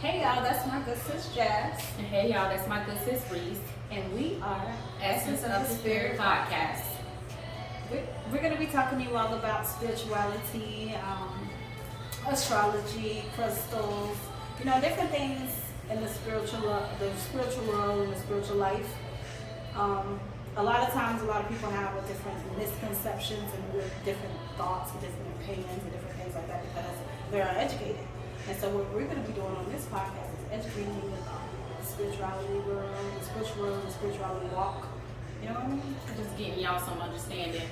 Hey y'all, that's my good sis Jazz. And hey y'all, that's my good sis Reese. And we are Essence of the Spirit podcast. We're going to be talking to you all about spirituality, astrology, crystals, different things in the spiritual world and the spiritual life. A lot of times, a lot of people have different misconceptions and different thoughts and different opinions and different things like that because they're uneducated. And so what we're going to be doing on this podcast is educating you about the spirituality world, the spiritual world, the spirituality walk. You know what I mean? Just getting y'all some understanding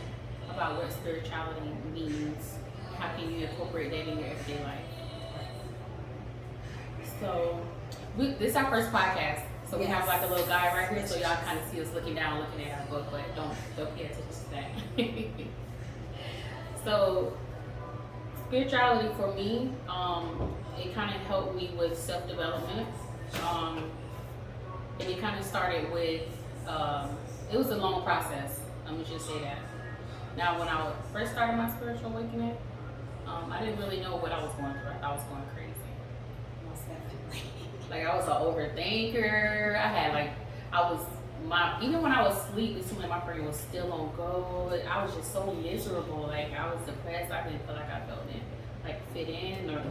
about what spirituality means. How can you incorporate that in your everyday life? So, this is our first podcast. So we have like a little guy right here, so y'all kind of see us looking down, looking at our book, but don't pay attention to that. So, spirituality for me, it kind of helped me with self-development. And it kind of started with, it was a long process. Let me just say that. Now, when I first started my spiritual awakening, I didn't really know what I was going through. I thought I was going crazy. Most definitely. Like, I was an overthinker. Even when I was asleep, it seemed like my brain was still on go. I was just so miserable. Like, I was depressed. I didn't feel like I fit in or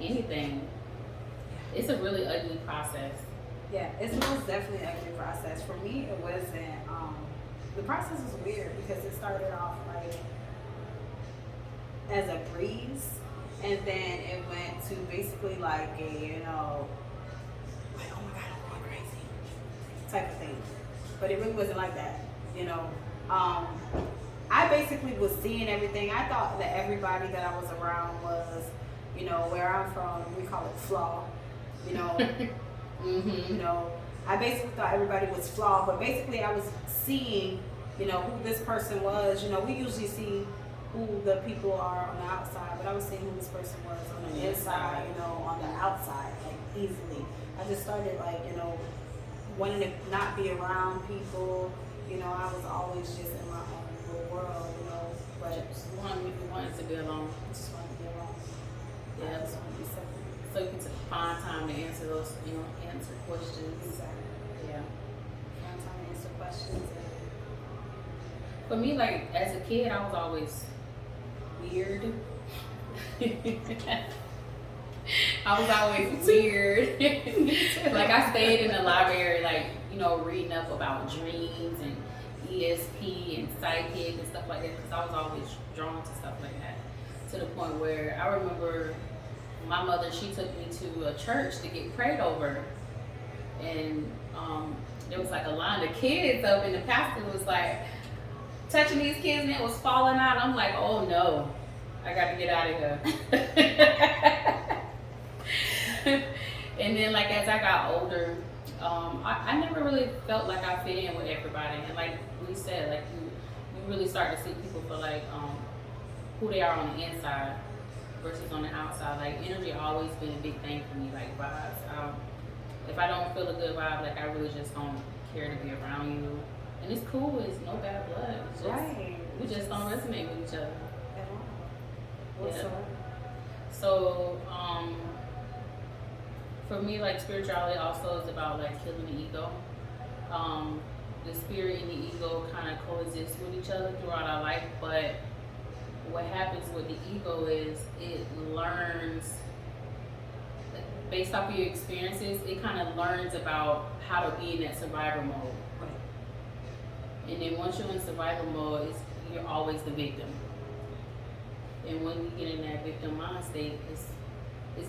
anything. It's a really ugly process. Yeah, it's most definitely an ugly process. For me, it wasn't. The process was weird because it started off like as a breeze, and then it went to basically like a, like, oh my God, I'm going crazy type of thing. But it really wasn't like that, I basically was seeing everything. I thought that everybody that I was around was, where I'm from, we call it flaw, Mm-hmm. I basically thought everybody was flawed, but basically I was seeing, who this person was. We usually see who the people are on the outside, but I was seeing who this person was on the inside, on the outside, like easily. I just started like, wanting to not be around people. I was always just in my own little world, but Just wanted to be alone. I just wanted to be alone. Yeah. I just wanted to be separate. So you can find time to answer those, answer questions. Exactly. Yeah. Find time to answer questions. For me, like, as a kid, I was always weird. I was always weird. Like, I stayed in the library, like, reading up about dreams and ESP and psychic and stuff like that, because I was always drawn to stuff like that. To the point where I remember my mother, she took me to a church to get prayed over. And there was like a line of kids up, and the pastor was like touching these kids, and it was falling out. I'm like, oh no, I got to get out of here. And then, like, as I got older, I never really felt like I fit in with everybody. And like we said, like, you really start to see people for like who they are on the inside versus on the outside. Like, energy always been a big thing for me, like vibes. If I don't feel a good vibe, like, I really just don't care to be around you. And it's cool, it's no bad blood. It's just, Right. We just don't resonate with each other. At all. Yeah. Whatsoever. So, for me, like, spirituality also is about like killing the ego. The spirit and the ego kind of coexist with each other throughout our life, but what happens with the ego is it learns, based off of your experiences, it kind of learns about how to be in that survival mode. Right. And then once you're in survival mode, you're always the victim. And when you get in that victim mind state, it's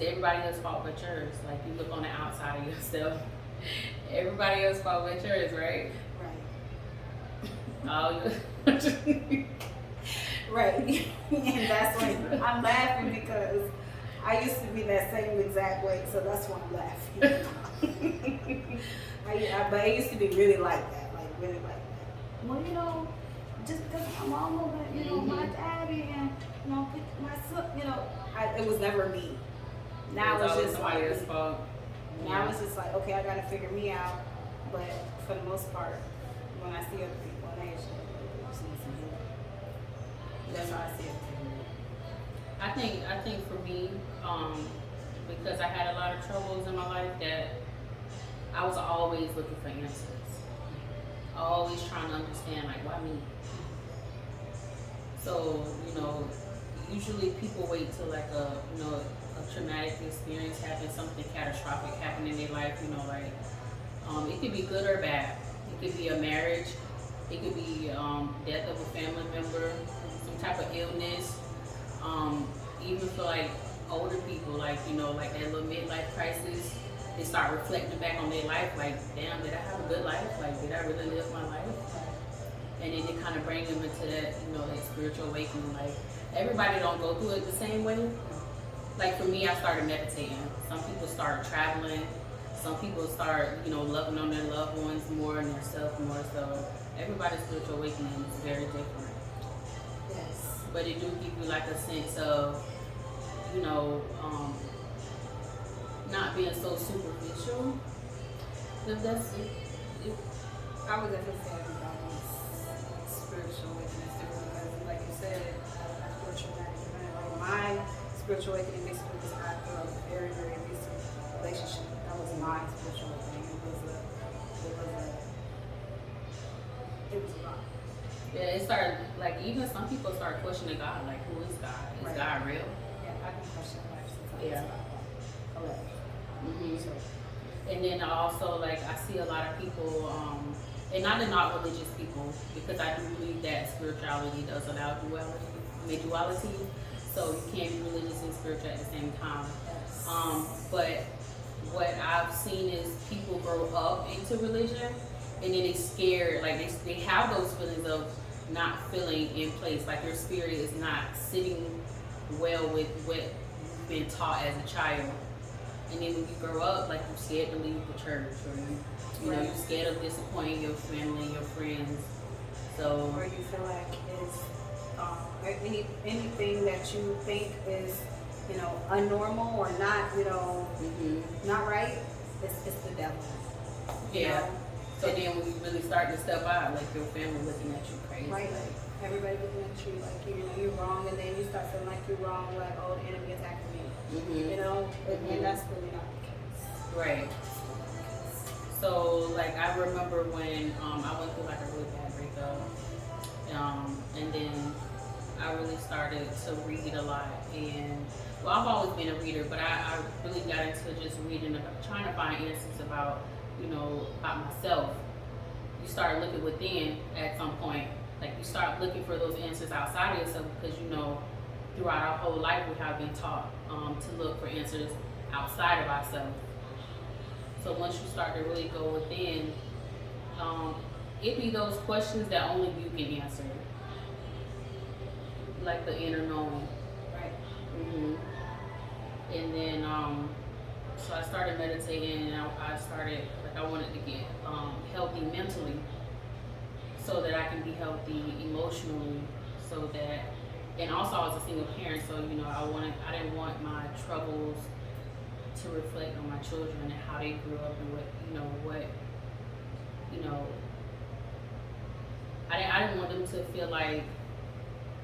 everybody else's fault but yours. Like, you look on the outside of yourself, everybody else's fault but yours, right? Right. Oh, Right. And that's when I'm laughing because I used to be that same exact way, so that's why I'm laughing. But I used to be really like that, Well, just because my mama, my daddy, and my son, it was never me. Now it's just somebody like, else's fault. now it's just like, okay, I gotta figure me out. But for the most part, when I see other people, I just need some help. That's how I see it. I think for me, because I had a lot of troubles in my life that I was always looking for answers. Always trying to understand, like, why me? So, usually people wait till like a traumatic experience happens, something catastrophic happen in their life, it could be good or bad. It could be a marriage, it could be death of a family member, some type of illness, even for like older people, like that little midlife crisis, they start reflecting back on their life, like, damn, did I have a good life? Like, did I really live my life? And then it kind of brings them into that, that spiritual awakening. Like, everybody don't go through it the same way. Like, for me, I started meditating. Some people start traveling. Some people start, loving on their loved ones more and their self more. So everybody's spiritual awakening is very different. Yes. But it do give you like a sense of, not being so superficial. If that's it. I would definitely say everybody's spiritual awakening is different because, like you said, a spiritual awakening. Like my spiritual awakening basically was after a very, very abusive relationship. That was my spiritual awakening. It was a lot. Yeah, it started, like, even some people start questioning God, like, who is God? Is God real? Yeah, I can question life sometimes. Yeah. Correct. So, and then also, like, I see a lot of people, and not religious people, because I do believe that spirituality does allow duality. So you can't be religious and spiritual at the same time. Yes. But what I've seen is people grow up into religion, and then they scared, like they have those feelings of not feeling in place, like your spirit is not sitting well with what you've been taught as a child. And then when you grow up, like, you're scared to leave the church, or you're scared of disappointing your family, your friends. So, or you feel like it's anything that you think is unnormal or not not right, it's the devil. Yeah. So then when you really start to step out, like, your family looking at you crazy. Right. Like, everybody looking at you like you're wrong, and then you start feeling like you're wrong, like, oh, the enemy attacked me. And that's really not the case. Right. So, like, I remember when I went through like a really bad breakup, and then I really started to read a lot. And I've always been a reader, but I really got into just reading about trying to find answers about about myself. You start looking within at some point. Like, you start looking for those answers outside of yourself, because throughout our whole life we have been taught to look for answers outside of ourselves. So once you start to really go within, it be those questions that only you can answer, like the inner knowing. Right. And then so I started meditating, and I started, like, I wanted to get healthy mentally, so that I can be healthy emotionally, so that, and also I was a single parent, so I didn't want my troubles to reflect on my children and how they grew up, and I didn't want them to feel like,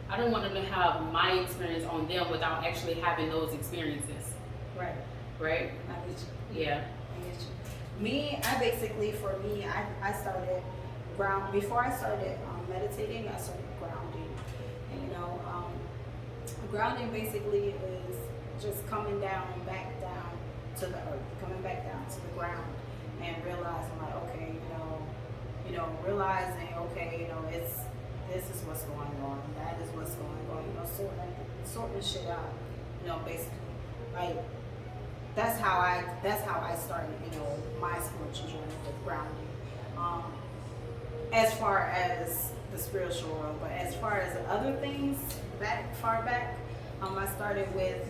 I didn't want them to have my experience on them without actually having those experiences. Right. Right? I get you. Yeah. I get you. Me, I started before I started meditating, I started grounding. And grounding basically is just coming back down to the earth, coming back down to the ground, and realizing, like, okay, realizing, okay, this is what's going on, that is what's going on, sorting shit out, basically, like, that's how I started, my spiritual journey with grounding. As far as the spiritual world, but as far as other things that far back, I started with,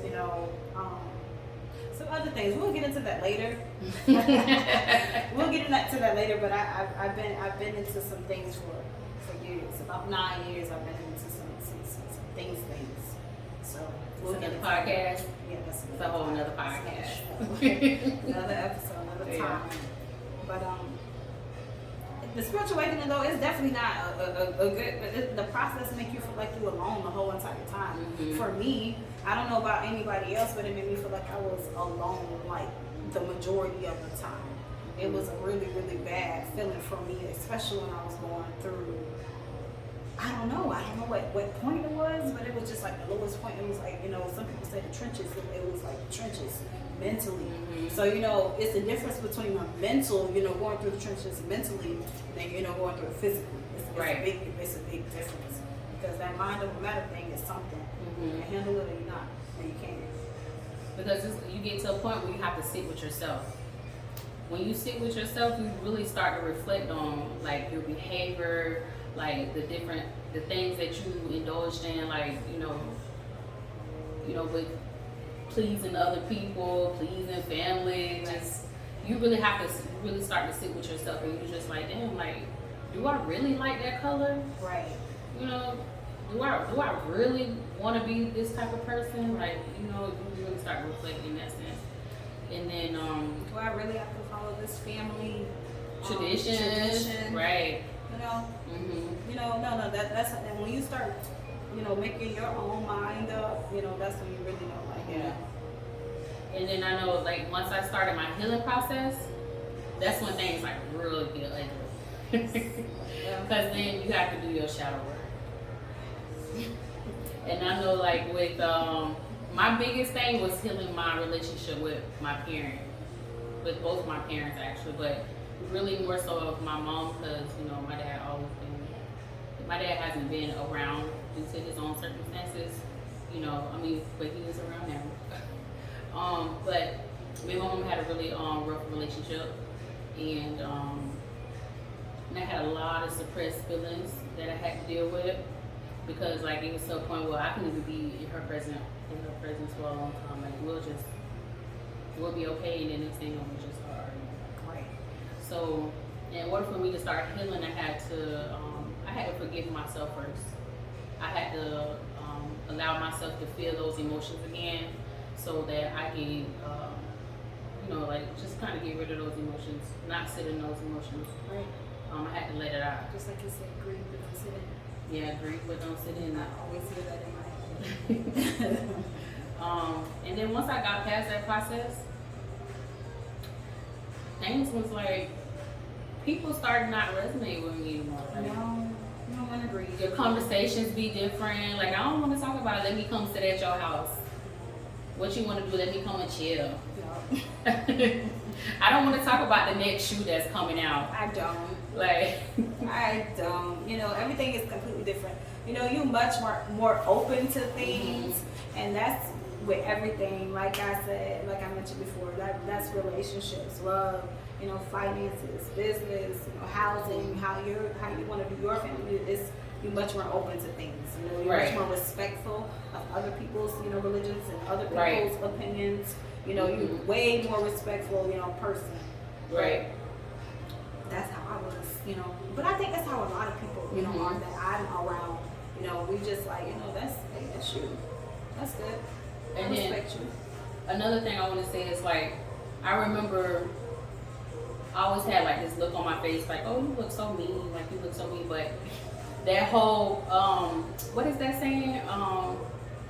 some other things. We'll get into that later. We'll get into that later. But I've been into some things for years. About 9 years, I've been into some things. So we'll get the podcast. Yeah, that's a whole another podcast. Another episode, another time. But The spiritual awakening though is definitely not a good. The process make you feel like you alone the whole entire time. Mm-hmm. For me, I don't know about anybody else, but it made me feel like I was alone like the majority of the time. It was a really, really bad feeling for me, especially when I was going through. I don't know what point it was, but it was just like the lowest point. It was like, some people say the trenches. It was like the trenches mentally. Mm-hmm. So, it's the difference between a mental, going through the trenches mentally than, going through it physically. It's a big difference. Because that mind over matter thing is something. Mm-hmm. You can handle it or you're not. And you can't. Because you get to a point where you have to sit with yourself. When you sit with yourself, you really start to reflect on like your behavior, like the things that you indulged in, like, with pleasing other people, pleasing family. Just, you really have to really start to sit with yourself, and you're just like, damn, like, do I really like that color? Right. Do I really want to be this type of person? Like, you really start reflecting in that sense. And then, do I really have to follow this family tradition? Right. Mm-hmm. No. That's and when you start, making your own mind up, that's when you really know, like, yeah. And then I know, like, once I started my healing process, that's when things like really get ugly. Because then you have to do your shadow work. And I know, like, with my biggest thing was healing my relationship with my parent, with both my parents actually, but really more so of my mom, because my dad hasn't been around due to his own circumstances, but he is around now. But me and my mom had a really rough relationship, and I had a lot of suppressed feelings that I had to deal with, because like it was to a point where I couldn't even be in her presence for a long time. Like we'll be okay, and then next thing you know, we just start arguing. Right. So in order for me to start healing, I had to forgive myself first. I had to allow myself to feel those emotions again, so that I can, just kind of get rid of those emotions, not sit in those emotions. Right. I had to let it out. Just like you said, grieve but don't sit in. Yeah, grieve but don't sit in. I always hear that in my head. And then once I got past that process, things was like, people started not resonating with me anymore. Like, no, I don't want to agree. Your conversations be different. Like, I don't want to talk about it. Let me come sit at your house. What you want to do? Let me come and chill. No. I don't want to talk about the next shoe that's coming out. I don't. Like, I don't. Everything is completely different. You're much more open to things, and that's with everything. Like I said, like I mentioned before, that's relationships, love, finances, business, housing, how you want to do your family. You're much more open to things. You're much more respectful of other people's, religions and other people's opinions. You're way more respectful, person. Right. That's how I was, But I think that's how a lot of people, are that I'm around. We just like, that's you. That's good. I respect you. Another thing I want to say is, like, I remember I always had like this look on my face, like, oh, you look so mean, like you look so mean. But that whole, what is that saying?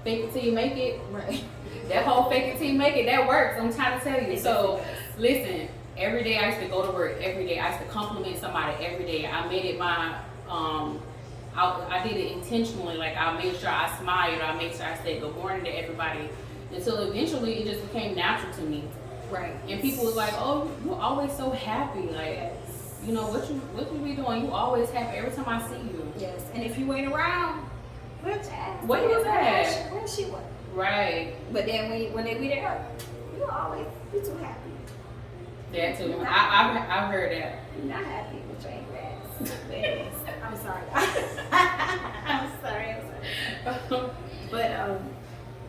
Fake it till you make it. Right. That whole fake it till you make it, that works. I'm trying to tell you. So listen, every day I used to go to work. Every day I used to compliment somebody. Every day I made it my, I did it intentionally. Like I made sure I smiled. I made sure I said good morning to everybody. Until eventually it just became natural to me. Right. And people was like, oh, you're always so happy. Like, what you be doing? You always happy every time I see you. Yes. And if you ain't around, where's Jazz? What was that? Where's she? What? Right. But then when they be there, you too happy. That too. I've heard that. You're not happy with your grass. I'm sorry. I'm sorry. But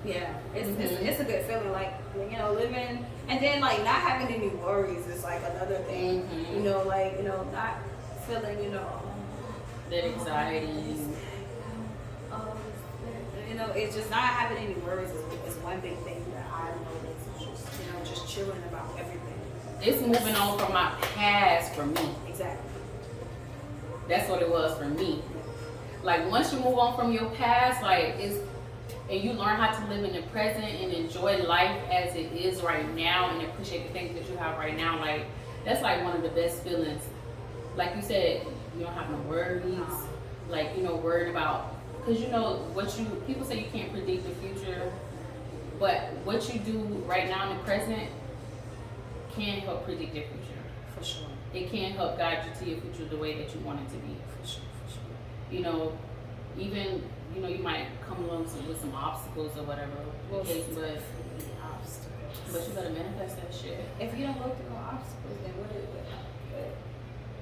yeah, it's a good feeling, like living, and then like not having any worries is like another thing. Not feeling that anxiety. It's just not having any worries is one big thing that I noticed. Just chilling about everything. It's moving on from my past for me. Exactly. That's what it was for me. Like once you move on from your past, like it's and you learn how to live in the present and enjoy life as it is right now and appreciate the things that you have right now, like that's like one of the best feelings. Like you said, you don't have no worries, like, you know, worried about, because you know what you, people say you can't predict the future, but what you do right now in the present can help predict your future. For sure. It can help guide you to your future the way that you want it to be. For sure. You know, even, you know, you might come along with some obstacles or whatever, Well, but you obstacles. better manifest that shit. If you don't go through no obstacles, then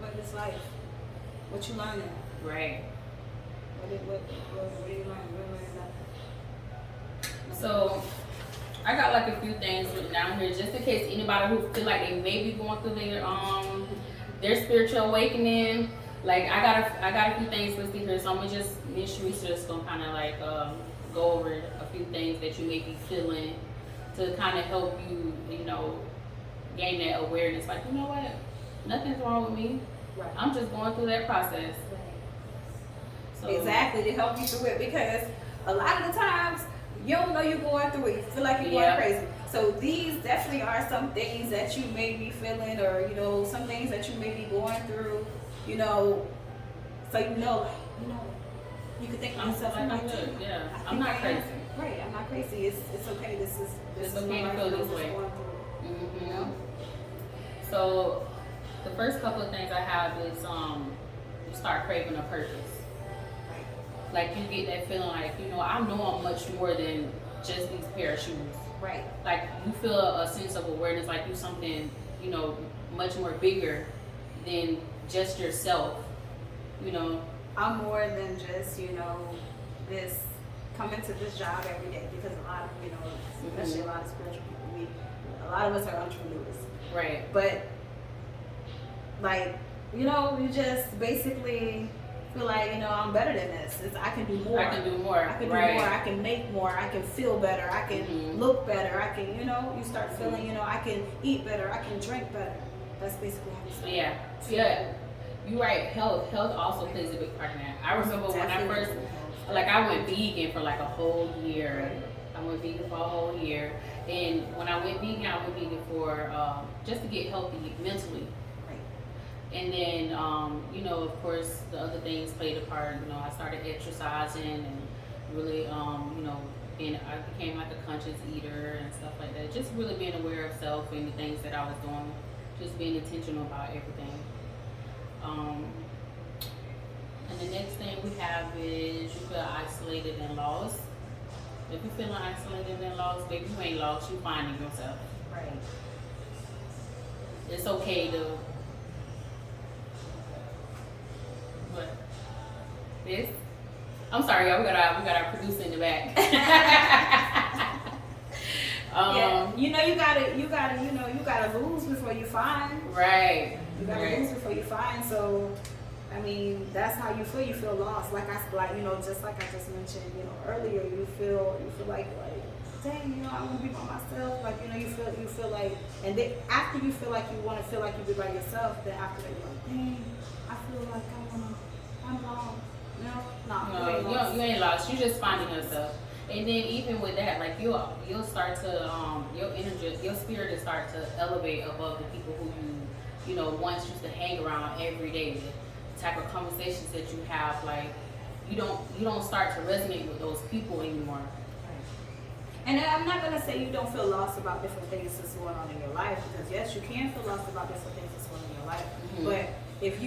what is life? What you learning? Right. What do you learn? So, I got like a few things written down here just in case anybody who feel like they may be going through their spiritual awakening. Like I got a few things listed here, so I'm gonna just me and Sharice just gonna kind of like go over a few things that you may be feeling to kind of help you, you know, gain that awareness. Like, you know what, nothing's wrong with me. Right. I'm just going through that process. So, Exactly, to help you through it, because a lot of the times you don't know you're going through it. You feel like you're going crazy. So these definitely are some things that you may be feeling, or you know, some things that you may be going through. You know, so you know, you can think to yourself, I'm good. Yeah, I'm not crazy. Right, I'm not crazy. It's okay. This is okay to feel this way. Mm-hmm. You know? So the first couple of things I have is you start craving a purpose. Like you get that feeling like, you know I'm much more than just these pair of shoes. Right. Like you feel a sense of awareness, like you something, you know, much more bigger than just yourself. You know, I'm more than just, you know, this coming to this job every day, because a lot of, you know, especially a lot of spiritual people, a lot of us are entrepreneurs. Right. But like, you know, you just basically feel like, you know, I'm better than this. I can do more. I can do more. I can do more. I can make more. I can feel better. I can look better. I can, you know, you start feeling, you know, I can eat better. I can drink better. That's basically how you start. Yeah. Yeah. You're right. Health also plays a big part in that. I remember when I first, like, I went vegan for like a whole year. I went vegan for a whole year. And when I went vegan for just to get healthy mentally. And then, you know, of course, the other things played a part. You know, I started exercising and really, you know, I became like a conscious eater and stuff like that. Just really being aware of self and the things that I was doing. Just being intentional about everything. And the next thing we have is you feel isolated and lost. If you're feeling isolated and lost, baby, you ain't lost. You're finding yourself. Right. It's okay to. What? This? I'm sorry, y'all. We got our producer in the back. Yeah. You know, you gotta lose before you find. Right. You gotta lose before you find. So, I mean, that's how you feel. You feel lost. Like you know, just like I just mentioned, you know, earlier. You feel like, dang, you know, I want to be by myself. Like, you know, you feel like, and then after you feel like you want to feel like you be by yourself, then after that you're like, dang, I feel like I'm lost. No, you ain't lost. You just finding yourself. And then even with that, like you'll start to your energy, your spirit will start to elevate above the people who you know once used to hang around every day. The type of conversations that you have, like you don't start to resonate with those people anymore. And I'm not gonna say you don't feel lost about different things that's going on in your life, because yes, you can feel lost about different things that's going on in your life. But if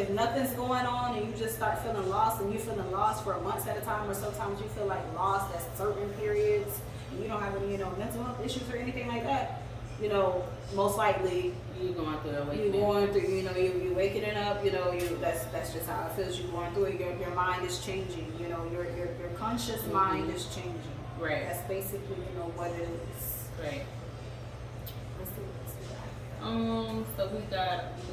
nothing's going on and you just start feeling lost, and you're feeling lost for months at a time, or sometimes you feel like lost at certain periods, and you don't have any, you know, mental health issues or anything like that, you know, most likely you're going through awakening. You're going through, you know, you're waking up, you know, that's just how it feels. You're going through it. Your mind is changing. You know, your conscious mind is changing. Right. That's basically, you know, what it is. Right. Let's see. So we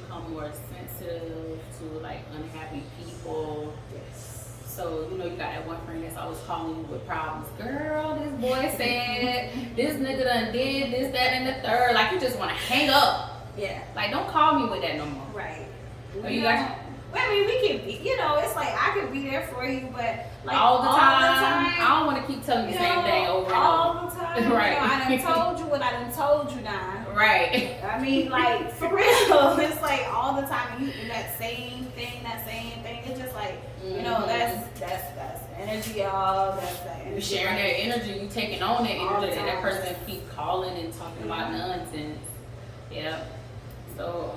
become more sensitive to like unhappy people. Yes. So, you know, you got that one friend that's always calling you with problems. Girl, this boy said, this nigga done did this, that, and the third. Like, you just want to hang up. Yeah. Like, don't call me with that no more. Right. Or you got I mean, we can be, it's like I could be there for you, but like all the time. I don't want to keep telling you the same thing over and over. All the time. Right. I done told you what I done told you now. Right. I mean, like, for real. It's like all the time. You that same thing. It's just like, that's energy, y'all. That's the energy. You're sharing that energy. You taking on that energy. And that person keep calling and talking about Mm-hmm. nonsense. Yeah. So,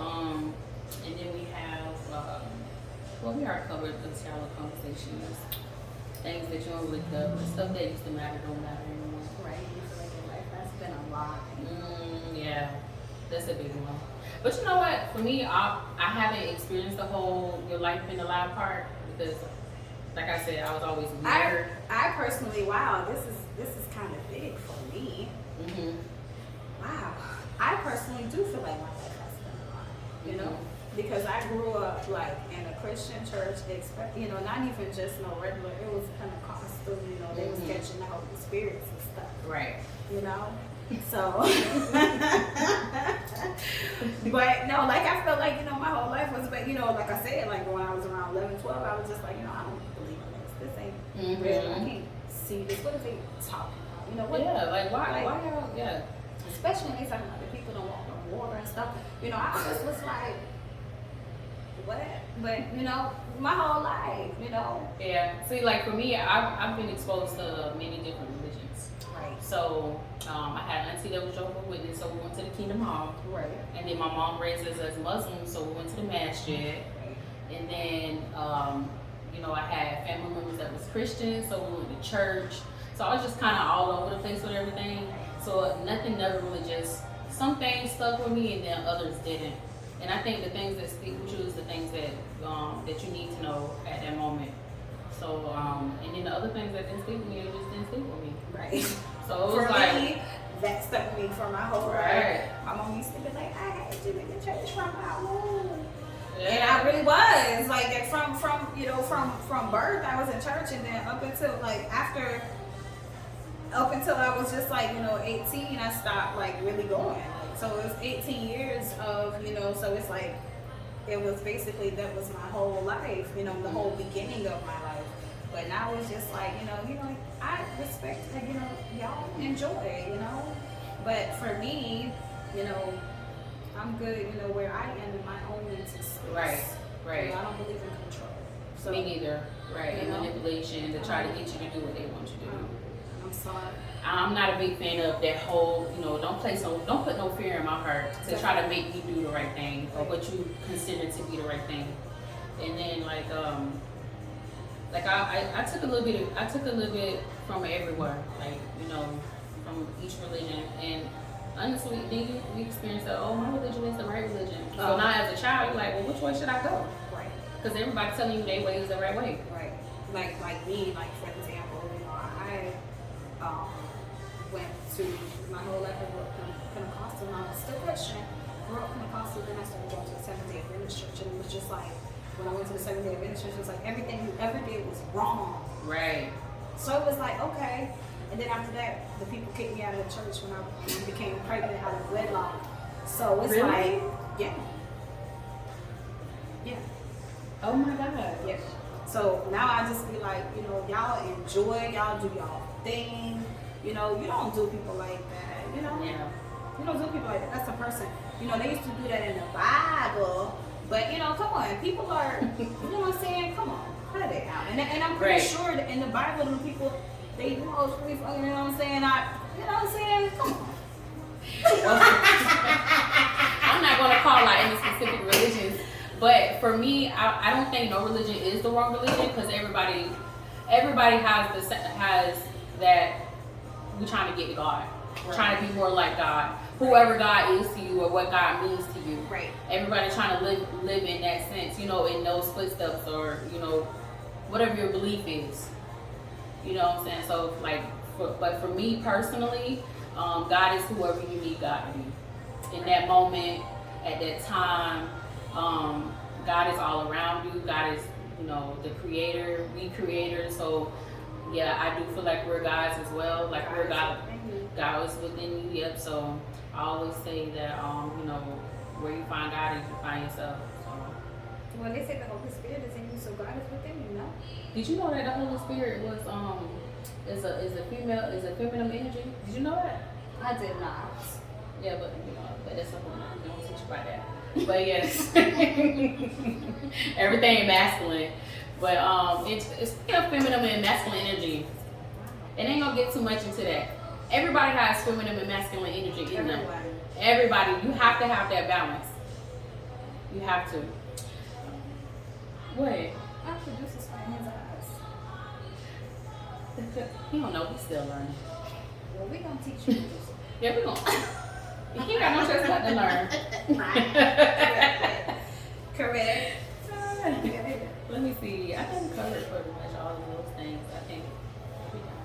and then we have, well, we already covered the shallow conversations. Things that you don't look up. The stuff that used to matter don't matter anymore. Right. You feel like your life has been a lot. Yeah. That's a big one. But you know what? For me, I haven't experienced the whole your life been a lie part because, like I said, I was always weird. I personally, wow, this is kind of big for me. Mm-hmm. Wow, I personally do feel like my life has been a lie. Because I grew up like in a Christian church, not even just no regular. It was Pentecostal. They was catching the Holy Spirits and stuff. Right. So, but no, like I felt like, my whole life was, but like I said, like when I was around 11, 12, I was just like, I don't believe in this. This ain't real. I can't see this. What are they talking about? What? Yeah, like why y'all, yeah. Especially when they talking about the people don't walk on water and stuff. I just was like, what? But, my whole life, Yeah. See, like for me, I've been exposed to many different religions. Right. So I had an auntie that was Jehovah's Witness, so we went to the Kingdom Hall. Right. And then my mom raised us as Muslims, so we went to the masjid. Right. And then, I had family members that was Christian, so we went to church. So I was just kind of all over the place with everything. So nothing never really just, some things stuck with me and then others didn't. And I think the things that stick with you is the things that that you need to know at that moment. So, and then the other things that didn't stick with me, it just didn't stick with me. Right. So it was for like, me, that stuck with me for my whole right. life. My mom used to be like, I had you in the church from my womb. Yeah. And I really was. Like from birth I was in church, and then up until I was just 18, I stopped really going. So it was 18 years of, so it's like, it was basically, that was my whole life, the whole beginning of my life. But now it's just like, I respect, y'all enjoy, But for me, I'm good, where I am in my own mental space. Right. I don't believe in control. So, me neither. Right. And manipulation to try to get you to do what they want you to do. I'm sorry. I'm not a big fan of that whole, don't put no fear in my heart to try to make me do the right thing or what you consider to be the right thing. And then I took a little bit from everywhere, from each religion. And honestly, then we experienced that, my religion is the right religion. So now as a child, you're like, well, which way should I go? Right. Because everybody's telling you their way is the right way. Right. Like me, for example, I went to, my whole life I grew up Pentecostal, and I was still Christian. Grew up Pentecostal, then I started going to the Seventh-day Adventist church, and it was just like, when I went to the Seventh-day Adventist church, it was like everything you ever did was wrong. Right. So it was like, okay. And then after that, the people kicked me out of the church when I became pregnant out of wedlock. So it's Really? like, yeah. Yeah. Oh my God. Yeah. So now I just be like, y'all enjoy, y'all do y'all thing. You don't do people like that. Yeah. You don't do people like that. That's a person. They used to do that in the Bible. But, come on. People are, you know what I'm saying? Come on. Cut it out. And I'm pretty sure that in the Bible, the people, they do all really fucking, you know what I'm saying? You know what I'm saying? Come on. I'm not going to call out any specific religions. But for me, I don't think no religion is the wrong religion because everybody has that we're trying to get to God. We're trying to be more like God. Whoever God is to you or what God means to you. Right. Everybody trying to live in that sense, in those footsteps or, whatever your belief is. You know what I'm saying? So but for me personally, God is whoever you need God to be. In that moment, at that time, God is all around you. God is, the creator, we creators. So yeah, I do feel like we're gods as well. Like we're God is within you. Yep. So I always say that, where you find God, you can find yourself. So Well, they say the Holy Spirit is in you, so God is within you, no? Did you know that the Holy Spirit was is a feminine energy? Did you know that? I did not. Yeah, but but that's something we don't teach about that. But yes, everything masculine, but it's still feminine and masculine energy. It ain't gonna get too much into that. Everybody has feminine and masculine energy in them. Everybody, you have to have that balance. You have to. What? Our producer's finding his eyes. He don't know. He's still learning. Well, we gonna teach you. Yeah, we gonna. He ain't got no choice but to learn. Correct. Let me see. I think covered pretty much all of those things. I think we got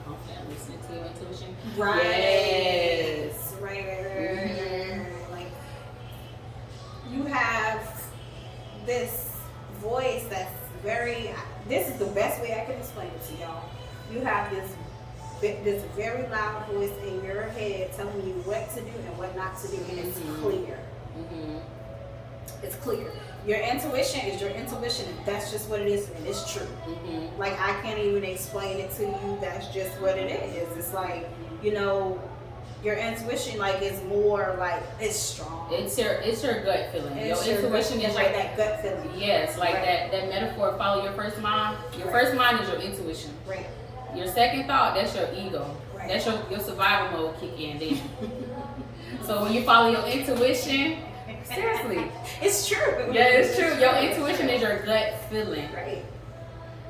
confident listening to your intuition. Right. Yes. Right. Like you have this voice that's very. This is the best way I can explain it to y'all. You have this very loud voice in your head telling you what to do and what not to do, and it's clear. It's clear. Your intuition is your intuition, and that's just what it is, and it's true. Like I can't even explain it to you. That's just what it is. It's like, your intuition is more like it's strong. It's your gut feeling. Your intuition is like that gut feeling. Yes, like that metaphor. Follow your first mind. Your first mind is your intuition. Right. Your second thought, that's your ego. Right. That's your survival mode kick in then. So when you follow your intuition, seriously. It's true. Yeah, it's true. Your intuition is your gut feeling. Right.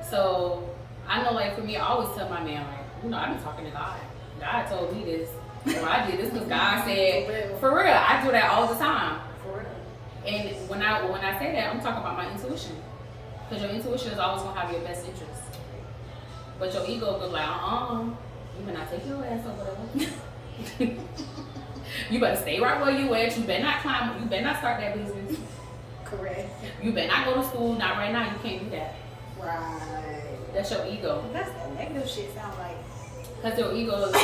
So I know, for me, I always tell my man, I've been talking to God. God told me this. I did this because God said, for real, I do that all the time. For real. And when I say that, I'm talking about my intuition. Because your intuition is always going to have your best interest. But your ego goes like, you better not take your ass over there. You better stay right where you at. You better not climb. You better not start that business. Correct. You better not go to school. Not right now. You can't do that. Right. That's your ego. That's that negative shit sound like. Because your ego is...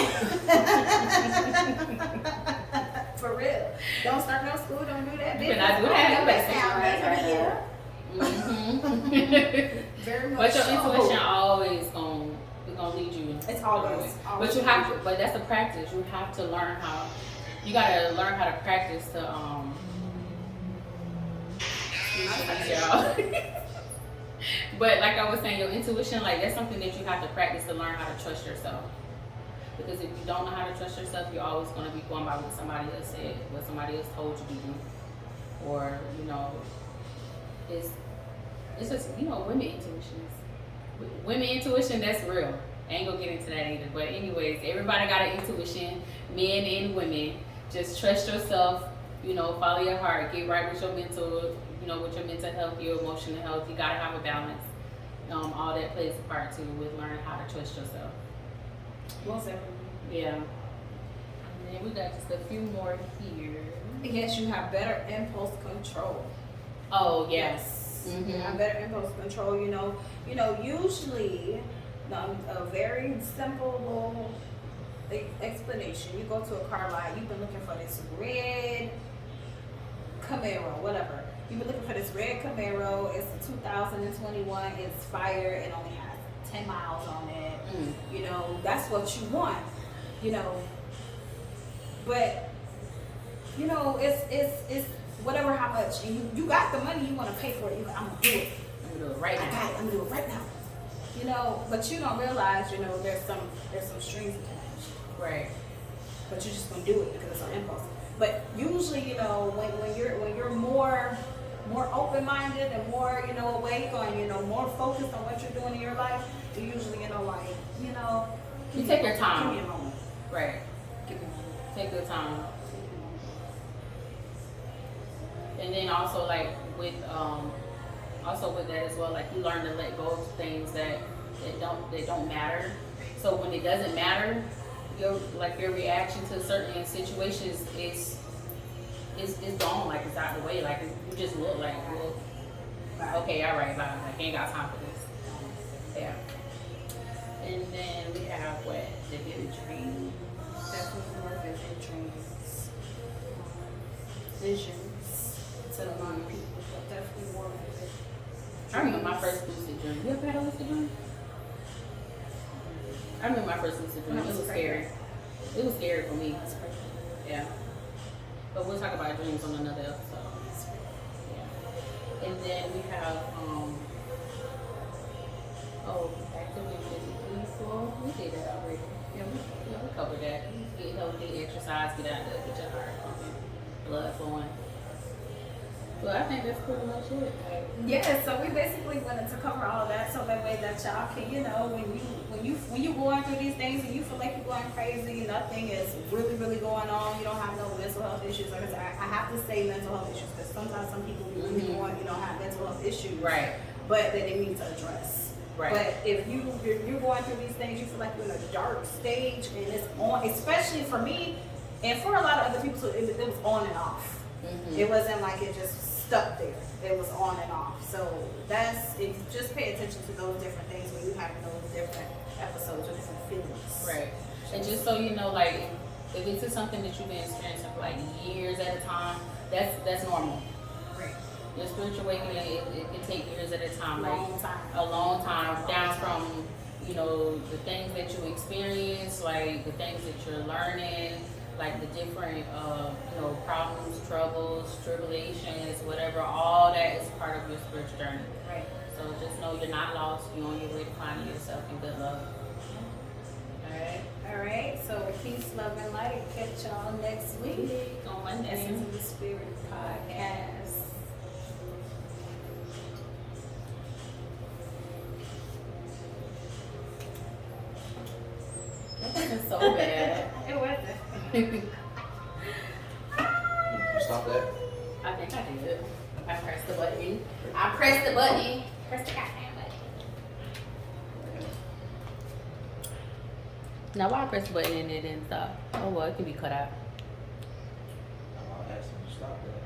For real. Don't start no school. Don't do that. You better not do that. You better sound right. Very much. But your intuition always gonna lead you. It's always. But you have to. But that's a practice. You have to learn how. You gotta learn how to practice to But like I was saying, your intuition, that's something that you have to practice to learn how to trust yourself. Because if you don't know how to trust yourself, you're always gonna be going by what somebody else said, what somebody else told you to do, or it's just women intuitions. Women intuition, that's real. I ain't gonna get into that either. But anyways, everybody got an intuition, men and women. Just trust yourself, follow your heart, get right with your mental, with your mental health, your emotional health. You gotta have a balance. All that plays a part too with learning how to trust yourself. Most definitely. Yeah. And then we got just a few more here. Yes, you have better impulse control. Oh yes. You have better impulse control. Usually, a very simple little explanation. You go to a car lot. You've been looking for this red Camaro, whatever. You've been looking for this red Camaro. It's a 2021. It's fire. It only has 10 miles on it. That's what you want. But it's whatever how much, and you got the money, you want to pay for it. I'm gonna do it. I'm gonna do it right now. I got it. I'm gonna do it right now. But you don't realize, there's some strings attached. Right. But you're just gonna do it because it's an impulse. But usually, when you're more open-minded and more, awake on, more focused on what you're doing in your life, you usually, you take your time. Give me a moment. Right. Give me a moment. Take your time. And then also with that as well, you learn to let go of things that don't matter. So when it doesn't matter, your reaction to certain situations is gone, it's out of the way. You just look okay, all right, bye. I ain't got time for this. Yeah. And then we have the vivid dreams. Definitely more vivid dreams. Visions. to a lot of people, but definitely work with it. I remember my first lucid dream. You ever had a lucid dream? I remember my first lucid dream. It was scary. It was scary for me. Yeah. But we'll talk about dreams on another episode. Yeah. And then we have activity peaceful. We did that already. Yeah, we covered that. Get healthy, exercise, get out there, get your heart pumping, blood flowing. Well, I think that's pretty much it. Yeah, so we basically wanted to cover all of that so that way that y'all can, you know, when you going through these things and you feel like you're going crazy, nothing is really, really going on, you don't have no mental health issues. Like I said, I have to say mental health issues because sometimes some people really going, you don't have mental health issues. Right. But that they need to address. Right. But if you're going through these things, you feel like you're in a dark stage and it's on, especially for me and for a lot of other people, so it was on and off. It wasn't like it just stuck there. It was on and off. So that's, if just pay attention to those different things when you have those different episodes or different feelings. Right. And just so you know, like, if this is something that you've been experiencing for like years at a time, that's normal. Right. Your spiritual awakening, it can take years at a time. Long time. A long time. Down from, you know, the things that you experience, like the things that you're learning, like the different, you know, problems, troubles, tribulations, whatever, all that is part of your spiritual journey. Right. So just know you're not lost. You're on your way to finding yourself in good love. All right. So peace, love, and light. Catch y'all next week On Monday. Essence of the Spirit podcast. That's so bad. It wasn't. You stop that? I think I did. I pressed the button. I pressed the button. Press the goddamn button. Now why I press the button and it didn't stop? Oh well, it can be cut out.